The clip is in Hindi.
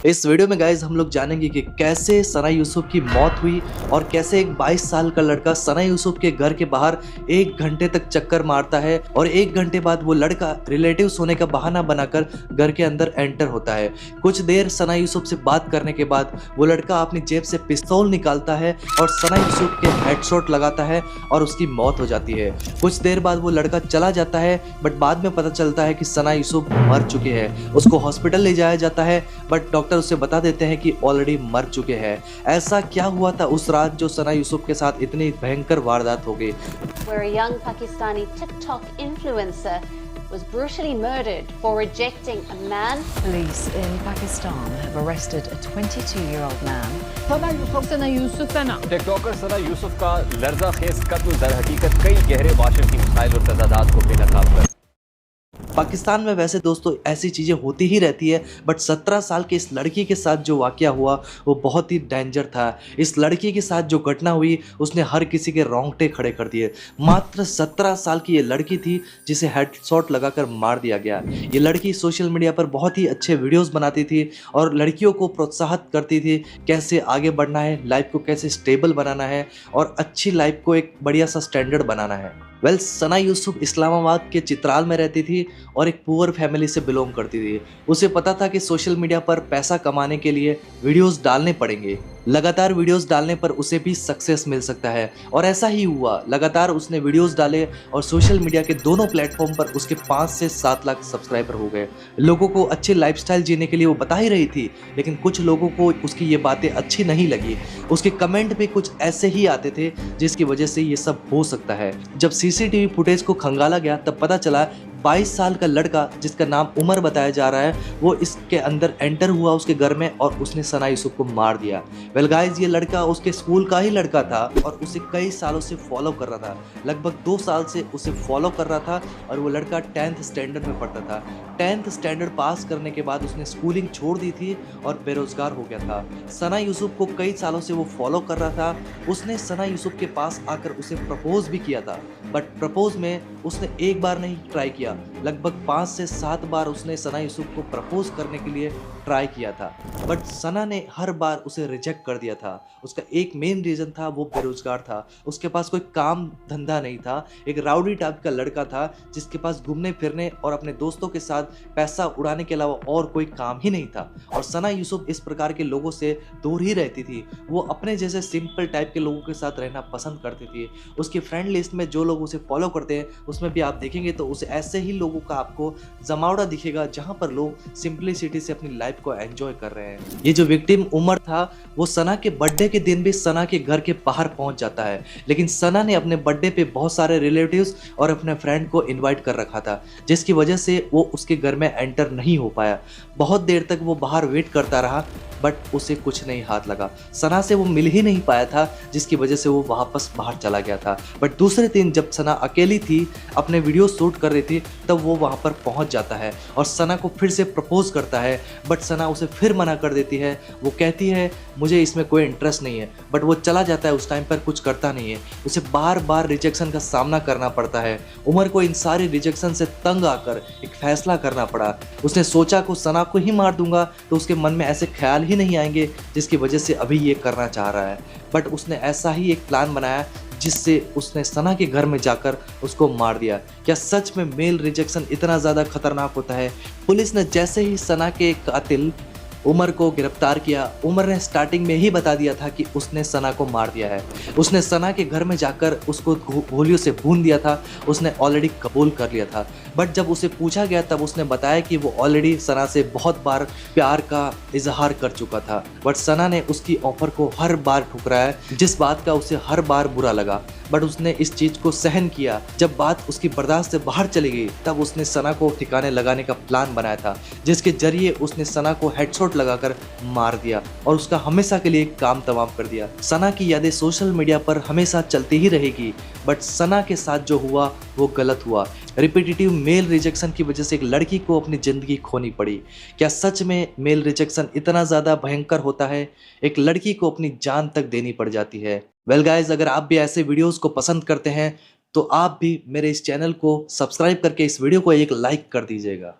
इस वीडियो में गाइज हम लोग जानेंगे कि कैसे सना यूसुफ की मौत हुई और कैसे एक 22 साल का लड़का सना यूसुफ के घर के बाहर 1 घंटे तक चक्कर मारता है और 1 घंटे बाद वो लड़का रिलेटिव्स होने का बहाना बनाकर घर के अंदर एंटर होता है। कुछ देर सना यूसुफ से बात करने के बाद वो लड़का अपनी जेब से पिस्तौल निकालता है और सना यूसुफ के हेडशॉट लगाता है और उसकी मौत हो जाती है। कुछ देर बाद वो लड़का चला जाता है बट बाद में पता चलता है कि सना यूसुफ मर चुके हैं। उसको हॉस्पिटल ले जाया जाता है बट डॉक्टर उसे बता देते हैं कि ऑलरेडी मर चुके हैं। ऐसा क्या हुआ था उस रात जो सना यूसुफ के साथ इतनी भयंकर वारदात हो गई। Where a young Pakistani TikTok influencer was brutally murdered for rejecting a man. Police in Pakistan have arrested a 22-year-old man. सना यूसुफ का नाम टिकटॉकर सना यूसुफ का लर्ज़ाखेज़ कत्ल दर हकीकत कई गहरे माशरती मसाइल और तज़ादात को बेनकाब कर। पाकिस्तान में वैसे दोस्तों ऐसी चीज़ें होती ही रहती है बट 17 साल के इस लड़की के साथ जो वाकया हुआ वो बहुत ही डेंजर था। इस लड़की के साथ जो घटना हुई उसने हर किसी के रोंगटे खड़े कर दिए। मात्र 17 साल की ये लड़की थी जिसे हेडशॉट लगाकर मार दिया गया। ये लड़की सोशल मीडिया पर बहुत ही अच्छे वीडियोस बनाती थी और लड़कियों को प्रोत्साहित करती थी कैसे आगे बढ़ना है, लाइफ को कैसे स्टेबल बनाना है और अच्छी लाइफ को एक बढ़िया सा स्टैंडर्ड बनाना है। सना यूसुफ इस्लामाबाद के चित्राल में रहती थी और एक पुअर फैमिली से बिलोंग करती थी। उसे पता था कि सोशल मीडिया पर पैसा कमाने के लिए वीडियोस डालने पड़ेंगे, लगातार वीडियोस डालने पर उसे भी सक्सेस मिल सकता है और ऐसा ही हुआ। लगातार उसने वीडियोस डाले और सोशल मीडिया के दोनों प्लेटफॉर्म पर उसके 5 से 7 लाख सब्सक्राइबर हो गए। लोगों को अच्छे लाइफस्टाइल जीने के लिए वो बता ही रही थी लेकिन कुछ लोगों को उसकी ये बातें अच्छी नहीं लगी। उसके कमेंट भी कुछ ऐसे ही आते थे जिसकी वजह से ये सब हो सकता है। जब सीसीटीवी फुटेज को खंगाला गया तब पता चला 22 साल का लड़का जिसका नाम उमर बताया जा रहा है वो इसके अंदर एंटर हुआ उसके घर में और उसने सना यूसुफ को मार दिया। वेल गाइस, ये लड़का उसके स्कूल का ही लड़का था और उसे कई सालों से फॉलो कर रहा था। लगभग 2 साल से उसे फॉलो कर रहा था और वो लड़का 10th स्टैंडर्ड में पढ़ता था। 10th स्टैंडर्ड पास करने के बाद उसने स्कूलिंग छोड़ दी थी और बेरोजगार हो गया था। सना यूसुफ को कई सालों से वो फॉलो कर रहा था। उसने सना यूसुफ के पास आकर उसे प्रपोज भी किया था बट प्रपोज में उसने एक बार नहीं ट्राई किया, लगभग 5 से 7 बार उसने सना यूसुफ को प्रपोज करने के लिए ट्राई किया था बट सना ने हर बार उसे रिजेक्ट कर दिया था। उसका एक मेन रीज़न था वो बेरोजगार था, उसके पास कोई काम धंधा नहीं था। एक राउडी टाइप का लड़का था जिसके पास घूमने फिरने और अपने दोस्तों के साथ पैसा उड़ाने के अलावा और कोई काम ही नहीं था और सना यूसुफ इस प्रकार के लोगों से दूर ही रहती थी। वो अपने जैसे सिंपल टाइप के लोगों के साथ रहना पसंद करती थी। उसकी फ्रेंड लिस्ट में जो लोग उसे फॉलो करते हैं उसमें भी आप देखेंगे तो उसे ऐसे ही लोगों का आपको जमावड़ा दिखेगा जहां पर लोग सिंपलिसिटी से अपनी लाइफ को एंजॉय कर रहे हैं। ये जो विक्टिम उमर था वो सना के बर्थडे के दिन भी सना के घर के बाहर पहुंच जाता है लेकिन सना ने अपने बर्थडे पे बहुत सारे रिलेटिव्स और अपने फ्रेंड को इनवाइट कर रखा था जिसकी वजह से वो उसके घर में एंटर नहीं हो पाया। बहुत देर तक वो बाहर वेट करता रहा बट उसे कुछ नहीं हाथ लगा। सना से वो मिल ही नहीं पाया था जिसकी वजह से वो वापस बाहर चला गया था। बट दूसरे दिन जब सना अकेली थी, अपने वीडियो शूट कर रही थी, तब वो वहाँ पर पहुँच जाता है और सना को फिर से प्रपोज करता है बट सना उसे फिर मना कर देती है। वो कहती है मुझे इसमें कोई इंटरेस्ट नहीं है बट वो चला जाता है। उस टाइम पर कुछ करता नहीं है, उसे बार बार रिजेक्शन का सामना करना पड़ता है। उमर को इन सारी रिजेक्शन से तंग आकर एक फैसला करना पड़ा। उसने सोचा को सना को ही मार दूंगा तो उसके मन में ऐसे ख्याल ही नहीं आएंगे जिसकी वजह से अभी ये करना चाह रहा है। बट उसने ऐसा ही एक प्लान बनाया जिससे उसने सना के घर में जाकर उसको मार दिया। क्या सच में मेल रिजेक्शन इतना ज़्यादा खतरनाक होता है? पुलिस ने जैसे ही सना के कातिल उमर को गिरफ्तार किया, उमर ने स्टार्टिंग में ही बता दिया था कि उसने सना को मार दिया है। उसने सना के घर में जाकर उसको गोलियों से भून दिया था। उसने ऑलरेडी कबूल कर लिया था बट जब उसे पूछा गया तब उसने बताया कि वो ऑलरेडी सना से बहुत बार प्यार का इजहार कर चुका था बट सना ने उसकी ऑफर को हर बार ठुकराया जिस बात का उसे हर बार बुरा लगा बट उसने इस चीज़ को सहन किया। जब बात उसकी बर्दाश्त से बाहर चली गई तब उसने सना को ठिकाने लगाने का प्लान बनाया था जिसके जरिए उसने सना को हेडशॉट लगाकर मार दिया और उसका हमेशा के लिए काम तमाम कर दिया। सना की यादें सोशल मीडिया पर हमेशा चलती ही रहेगी बट सना के साथ जो हुआ वो गलत हुआ। रिपीटेटिव मेल रिजेक्शन की वजह से एक लड़की को अपनी ज़िंदगी खोनी पड़ी। क्या सच में मेल रिजेक्शन इतना ज़्यादा भयंकर होता है? एक लड़की को अपनी जान तक देनी पड़ जाती है। वेल गाइस, अगर आप भी ऐसे वीडियोस को पसंद करते हैं तो आप भी मेरे इस चैनल को सब्सक्राइब करके इस वीडियो को एक लाइक कर दीजिएगा।